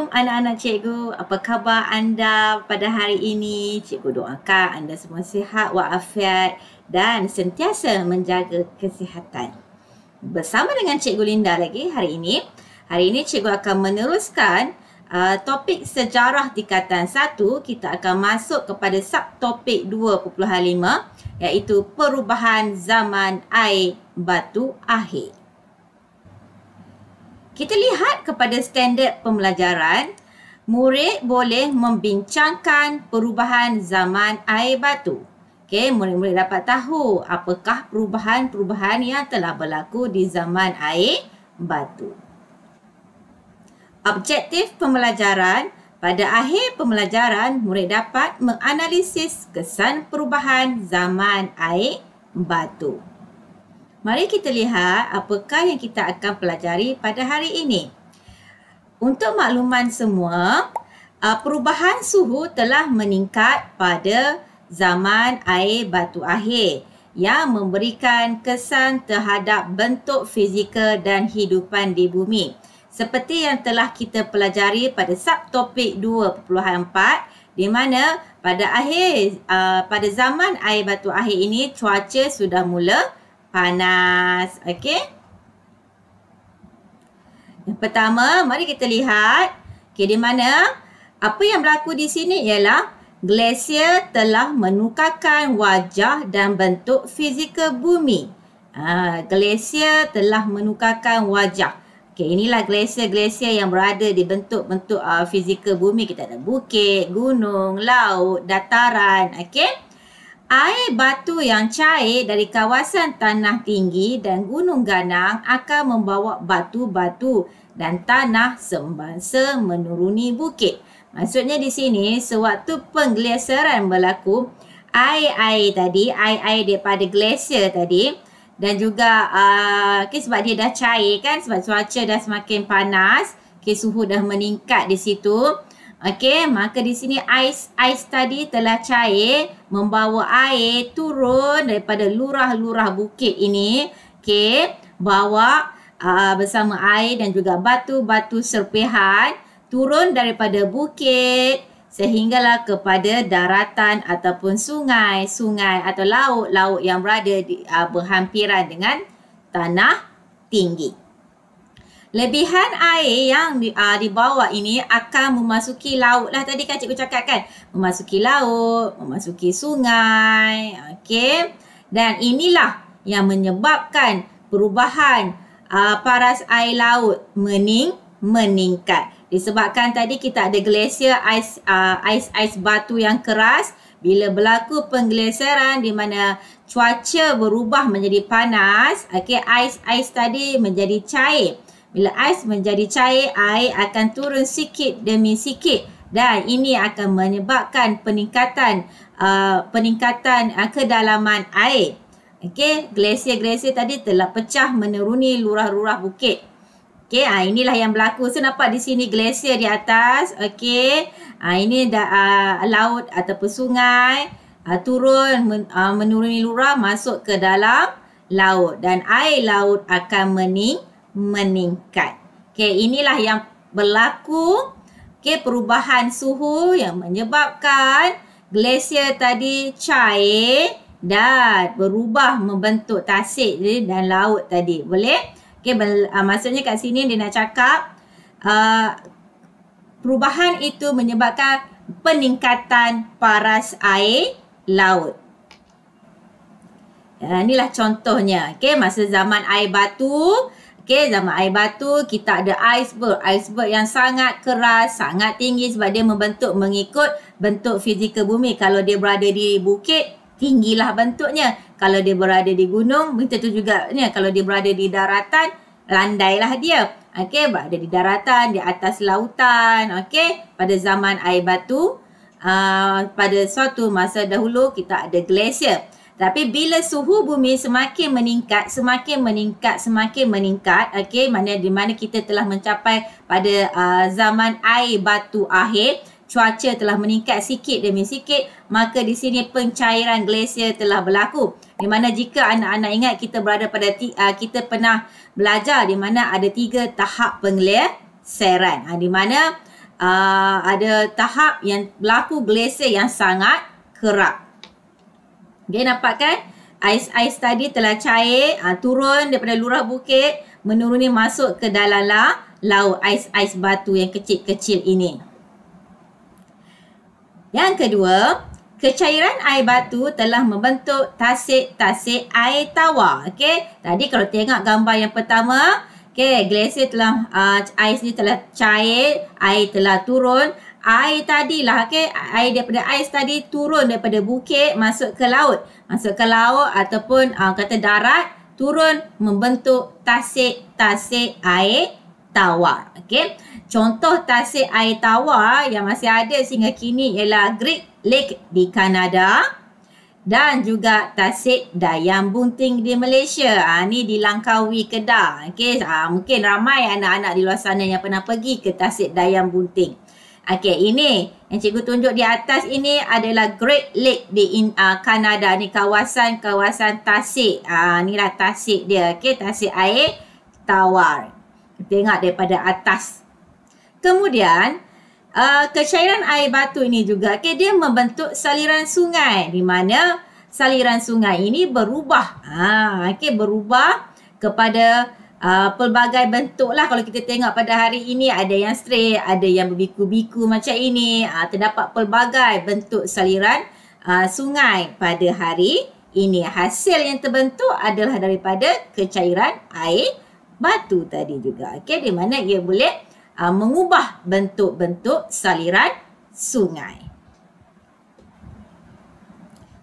Assalamualaikum anak-anak cikgu. Apa khabar anda pada hari ini? Cikgu doakan anda semua sihat walafiat dan sentiasa menjaga kesihatan. Bersama dengan Cikgu Linda lagi hari ini. Hari ini cikgu akan meneruskan topik sejarah tingkatan 1. Kita akan masuk kepada subtopik 2.5 iaitu perubahan zaman air batu akhir. Kita lihat kepada standard pembelajaran, murid boleh membincangkan perubahan zaman air batu. Okey, murid-murid dapat tahu apakah perubahan-perubahan yang telah berlaku di zaman air batu. Objektif pembelajaran, pada akhir pembelajaran, murid dapat menganalisis kesan perubahan zaman air batu. Mari kita lihat apakah yang kita akan pelajari pada hari ini. Untuk makluman semua, perubahan suhu telah meningkat pada zaman air batu akhir yang memberikan kesan terhadap bentuk fizikal dan hidupan di bumi. Seperti yang telah kita pelajari pada subtopik 2.4 di mana pada zaman air batu akhir ini cuaca sudah mula panas. Okey. Yang pertama, mari kita lihat di mana apa yang berlaku di sini ialah glasier telah menukarkan wajah dan bentuk fizikal bumi. Glasier telah menukarkan wajah. Okey, inilah glasier-glasier yang berada di bentuk-bentuk fizikal bumi. Kita ada bukit, gunung, laut, dataran. Okey. Air batu yang cair dari kawasan tanah tinggi dan gunung ganang akan membawa batu-batu dan tanah semasa menuruni bukit. Maksudnya di sini, sewaktu pengglasiran berlaku, air-air daripada glasier tadi dan juga sebab dia dah cair kan, sebab cuaca dah semakin panas, suhu dah meningkat di situ. Okey, maka di sini ais tadi telah cair membawa air turun daripada lurah-lurah bukit ini. Okey, bawa bersama air dan juga batu-batu serpihan turun daripada bukit sehinggalah kepada daratan ataupun sungai-sungai atau laut-laut yang berada di berhampiran dengan tanah tinggi. Lebihan air yang di bawah ini akan memasuki laut lah. Tadi kan cikgu cakap kan. Memasuki laut, memasuki sungai. Okey. Dan inilah yang menyebabkan perubahan paras air laut meningkat. Disebabkan tadi kita ada glasier, ais batu yang keras. Bila berlaku pengglasiran di mana cuaca berubah menjadi panas. Okey, ais tadi menjadi cair. Bila ais menjadi cair, air akan turun sikit demi sikit dan ini akan menyebabkan peningkatan kedalaman air. Okey, glasier-glasier tadi telah pecah menuruni lurah-lurah bukit. Okey, inilah yang berlaku. So nampak di sini glasier di atas. Okey, ini laut ataupun sungai turun menuruni lurah masuk ke dalam laut dan air laut akan meningkat. Okey, inilah yang berlaku. Okey, perubahan suhu yang menyebabkan glasier tadi cair dan berubah membentuk tasik dan laut tadi. Boleh? Okey, maksudnya kat sini dia nak cakap perubahan itu menyebabkan peningkatan paras air laut. Inilah contohnya. Okey, masa zaman air batu. Okey, zaman air batu kita ada iceberg. Iceberg yang sangat keras, sangat tinggi sebab dia mengikut bentuk fizikal bumi. Kalau dia berada di bukit, tinggilah bentuknya. Kalau dia berada di gunung, begitu juga. Kalau dia berada di daratan, landailah dia. Okey, berada di daratan, di atas lautan. Okey, pada zaman air batu, pada suatu masa dahulu kita ada glasier. Tapi bila suhu bumi semakin meningkat, okey, di mana kita telah mencapai pada zaman air batu akhir, cuaca telah meningkat sikit demi sikit, maka di sini pencairan glasier telah berlaku. Di mana jika anak-anak ingat kita berada pada kita pernah belajar di mana ada 3 tahap pengglasiran. Di mana ada tahap yang berlaku glasier yang sangat kerap. Okay, nampak kan? Ais tadi telah cair, turun daripada lurah bukit, menuruni masuk ke dalam laut, ais batu yang kecil-kecil ini. Yang kedua, kecairan air batu telah membentuk tasik-tasik air tawar. Okey, tadi kalau tengok gambar yang pertama, okey, glasier telah ais ni telah cair, air telah turun. Air tadilah, okey, air daripada ais tadi turun daripada bukit masuk ke laut. Masuk ke laut ataupun kata darat, turun membentuk tasik-tasik air tawar. Okey. Contoh tasik air tawar yang masih ada sehingga kini ialah Great Lake di Kanada dan juga tasik Dayam Bunting di Malaysia. Ni di Langkawi, Kedah. Okey, mungkin ramai anak-anak di luar sana yang pernah pergi ke tasik Dayam Bunting. Okey, ini yang cikgu tunjuk di atas ini adalah Great Lake di Kanada. Ni kawasan tasik. Inilah tasik dia. Okey, tasik air tawar. Tengok daripada atas. Kemudian, kecairan air batu ini juga, okay, dia membentuk saliran sungai. Di mana saliran sungai ini berubah. Okay, berubah kepada pelbagai bentuk lah. Kalau kita tengok pada hari ini, ada yang straight, ada yang berbiku-biku macam ini. Terdapat pelbagai bentuk saliran sungai pada hari ini. Hasil yang terbentuk adalah daripada kecairan air batu tadi juga. Okay, di mana ia boleh mengubah bentuk-bentuk saliran sungai.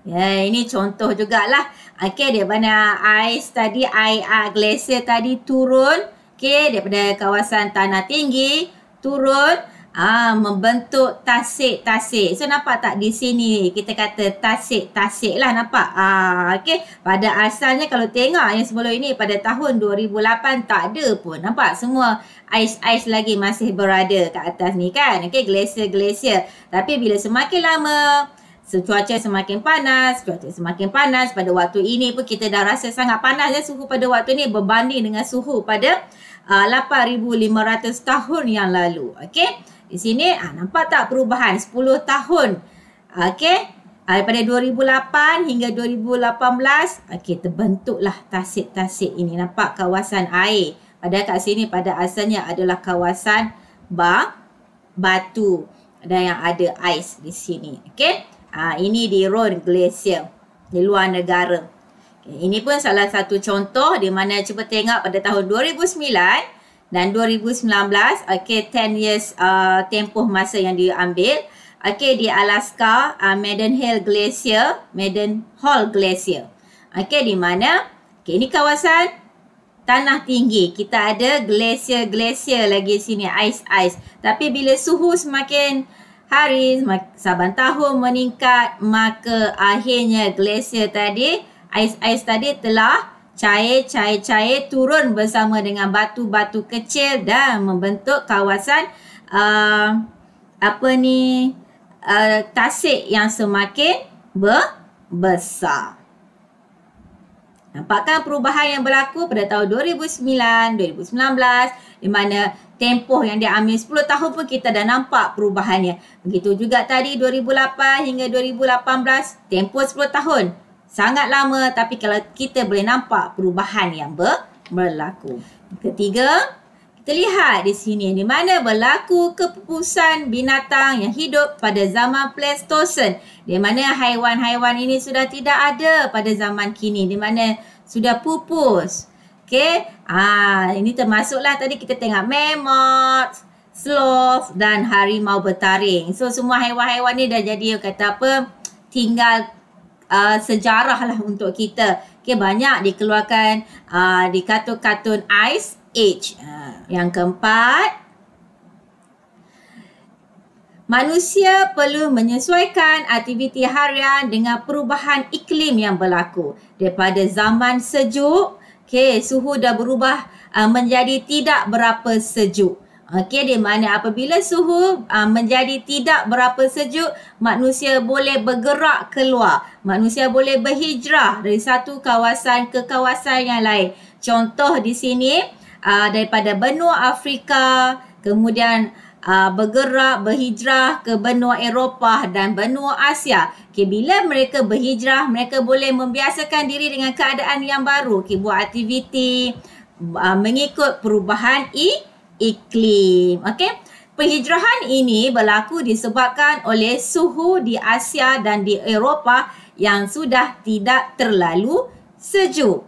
Ya, ini contoh jugalah. Okay, daripada ais tadi, air glasier tadi turun. Okay, daripada kawasan tanah tinggi, turun, membentuk tasik-tasik. So, nampak tak di sini kita kata tasik-tasik lah, nampak? Okay, pada asalnya kalau tengok yang sebelum ini pada tahun 2008 tak ada pun. Nampak? Semua ais-ais lagi masih berada kat atas ni kan? Okay, glasier-glasier. Tapi bila semakin lama, cuaca semakin panas, pada waktu ini pun kita dah rasa sangat panas ya suhu pada waktu ini berbanding dengan suhu pada 8,500 tahun yang lalu. Okey, di sini nampak tak perubahan 10 tahun. Okey, daripada 2008 hingga 2018, okey, terbentuklah tasik-tasik ini. Nampak kawasan air. Padahal kat sini pada asalnya adalah kawasan batu dan yang ada ais di sini. Okey. Ini di Rhone Glacier di luar negara. Okay, ini pun salah satu contoh di mana cuba tengok pada tahun 2009 dan 2019. Okay, 10 years tempoh masa yang diambil. Okay, di Alaska, Mendenhall Glacier. Okay, di mana? Okay, ini kawasan tanah tinggi. Kita ada glasier lagi sini, ais-ais. Tapi bila suhu semakin hari, saban tahun meningkat, maka akhirnya glasier tadi, ais-ais tadi telah cair, turun bersama dengan batu-batu kecil dan membentuk kawasan tasik yang semakin besar. Nampakkan perubahan yang berlaku pada tahun 2009, 2019 di mana tempoh yang diambil 10 tahun pun kita dah nampak perubahannya. Begitu juga tadi 2008 hingga 2018, tempoh 10 tahun. Sangat lama tapi kalau kita boleh nampak perubahan yang berlaku. Ketiga, kita lihat di sini di mana berlaku kepupusan binatang yang hidup pada zaman Pleistosen. Di mana haiwan-haiwan ini sudah tidak ada pada zaman kini. Di mana sudah pupus. Okey. Ini termasuklah tadi kita tengok mammoth, sloth dan harimau bertaring. So semua haiwan-haiwan ni dah jadi kata apa? Tinggal sejarah lah untuk kita. Okey, banyak dikeluarkan di kartun-kartun Ice Age. Yang keempat, manusia perlu menyesuaikan aktiviti harian dengan perubahan iklim yang berlaku. Daripada zaman sejuk, okey, suhu dah berubah menjadi tidak berapa sejuk. Okey, di mana apabila suhu menjadi tidak berapa sejuk, manusia boleh bergerak keluar. Manusia boleh berhijrah dari satu kawasan ke kawasan yang lain. Contoh di sini, daripada benua Afrika, kemudian bergerak, berhijrah ke benua Eropah dan benua Asia. Okay, bila mereka berhijrah, mereka boleh membiasakan diri dengan keadaan yang baru. Okay, buat aktiviti mengikut perubahan iklim. Okay. Perhijrahan ini berlaku disebabkan oleh suhu di Asia dan di Eropah yang sudah tidak terlalu sejuk.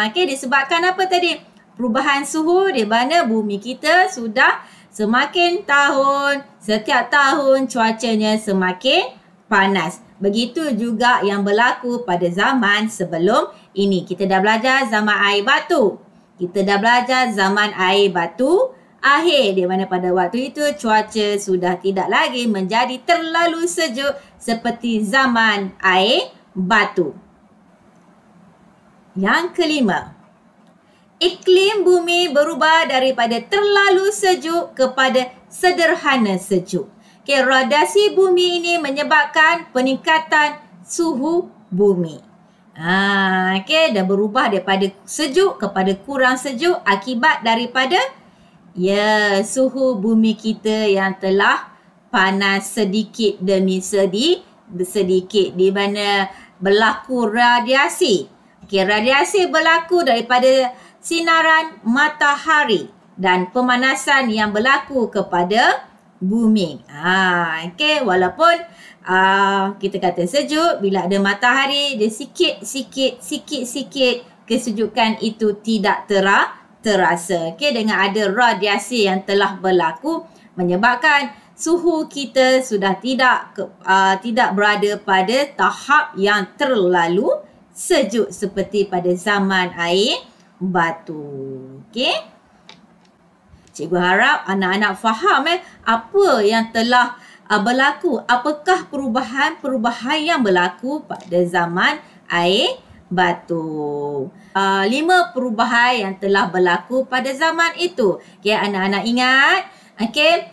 Okay, disebabkan apa tadi? Perubahan suhu di mana bumi kita sudah semakin tahun, setiap tahun cuacanya semakin panas. Begitu juga yang berlaku pada zaman sebelum ini. Kita dah belajar zaman air batu. Kita dah belajar zaman air batu akhir, di mana pada waktu itu cuaca sudah tidak lagi menjadi terlalu sejuk seperti zaman air batu. Yang kelima, iklim bumi berubah daripada terlalu sejuk kepada sederhana sejuk. Okay, radiasi bumi ini menyebabkan peningkatan suhu bumi. Okay, dah berubah daripada sejuk kepada kurang sejuk akibat daripada suhu bumi kita yang telah panas sedikit demi sedikit di mana berlaku radiasi. Okay, radiasi berlaku daripada sinaran matahari dan pemanasan yang berlaku kepada bumi. Okay, walaupun kita kata sejuk, bila ada matahari, dia sikit-sikit kesejukan itu tidak terasa. Okay, dengan ada radiasi yang telah berlaku menyebabkan suhu kita sudah tidak berada pada tahap yang terlalu sejuk seperti pada zaman air batu. Okay. Cikgu harap anak-anak faham apa yang telah berlaku. Apakah perubahan yang berlaku pada zaman air batu. 5 perubahan yang telah berlaku pada zaman itu. Okay, anak-anak ingat. Okay,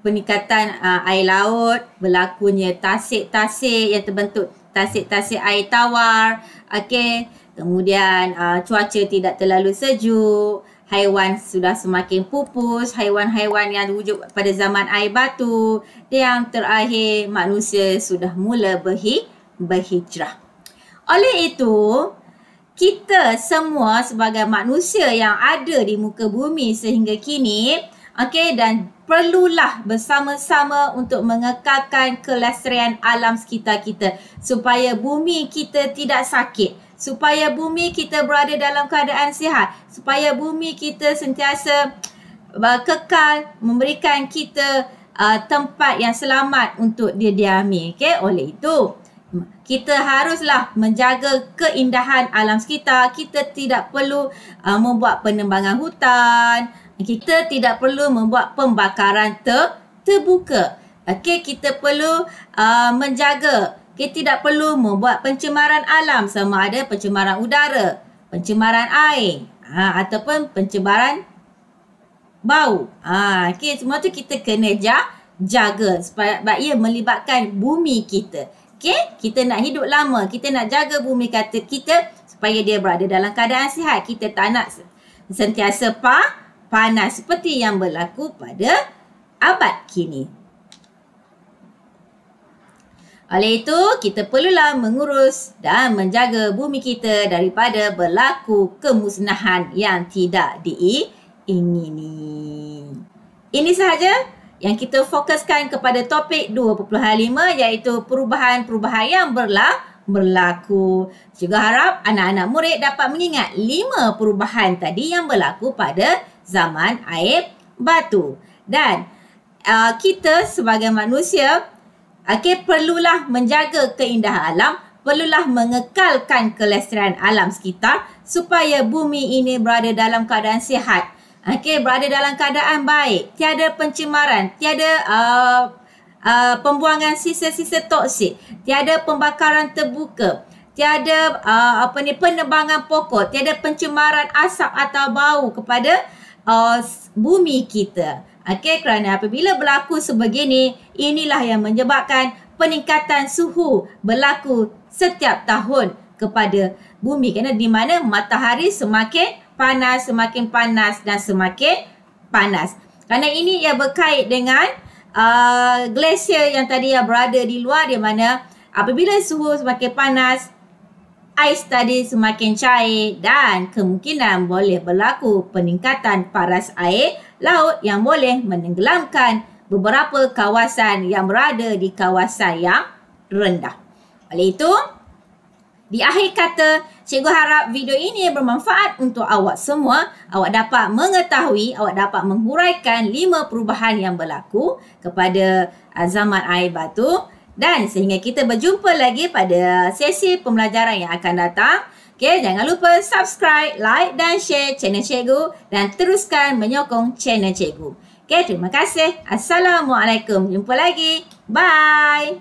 peningkatan air laut, berlakunya tasik-tasik yang terbentuk tasik-tasik air tawar. Okay, kemudian cuaca tidak terlalu sejuk. Haiwan sudah semakin pupus, haiwan-haiwan yang wujud pada zaman air batu. Dan yang terakhir, manusia sudah mula berhijrah. Oleh itu, kita semua sebagai manusia yang ada di muka bumi sehingga kini, okay, dan perlulah bersama-sama untuk mengekalkan kelestarian alam sekitar kita supaya bumi kita tidak sakit, supaya bumi kita berada dalam keadaan sihat, supaya bumi kita sentiasa kekal memberikan kita tempat yang selamat untuk didiami. Okay? Oleh itu, kita haruslah menjaga keindahan alam sekitar. Kita tidak perlu membuat penebangan hutan. Kita tidak perlu membuat pembakaran terbuka. Okay, kita perlu menjaga. Kita tidak perlu membuat pencemaran alam, sama ada pencemaran udara, pencemaran air, ataupun pencemaran bau. Okay, semua tu kita kena jaga sebab ia melibatkan bumi kita. Okay, kita nak hidup lama, kita nak jaga bumi kita supaya dia berada dalam keadaan sihat. Kita tak nak sentiasa panas seperti yang berlaku pada abad kini. Oleh itu, kita perlulah mengurus dan menjaga bumi kita daripada berlaku kemusnahan yang tidak diingini. Ini sahaja yang kita fokuskan kepada topik 2.5 iaitu perubahan-perubahan yang berlaku. Juga harap anak-anak murid dapat mengingat 5 perubahan tadi yang berlaku pada zaman air batu. Dan kita sebagai manusia perlulah menjaga keindahan alam, perlulah mengekalkan kelestarian alam sekitar supaya bumi ini berada dalam keadaan sihat. Berada dalam keadaan baik, tiada pencemaran, tiada pembuangan sisa-sisa toksik, tiada pembakaran terbuka, tiada penebangan pokok, tiada pencemaran asap atau bau kepada bumi kita. Kerana apabila berlaku sebegini, inilah yang menyebabkan peningkatan suhu berlaku setiap tahun kepada bumi. Kerana di mana matahari semakin panas dan semakin panas. Kerana ini ia berkait dengan glasier yang tadi yang berada di luar, di mana apabila suhu semakin panas, ais tadi semakin cair dan kemungkinan boleh berlaku peningkatan paras air laut yang boleh menenggelamkan beberapa kawasan yang berada di kawasan yang rendah. Oleh itu, di akhir kata, cikgu harap video ini bermanfaat untuk awak semua. Awak dapat mengetahui, awak dapat menghuraikan 5 perubahan yang berlaku kepada zaman air batu. Dan sehingga kita berjumpa lagi pada sesi pembelajaran yang akan datang. Okay, jangan lupa subscribe, like dan share channel cikgu dan teruskan menyokong channel cikgu. Okay, terima kasih. Assalamualaikum. Jumpa lagi. Bye.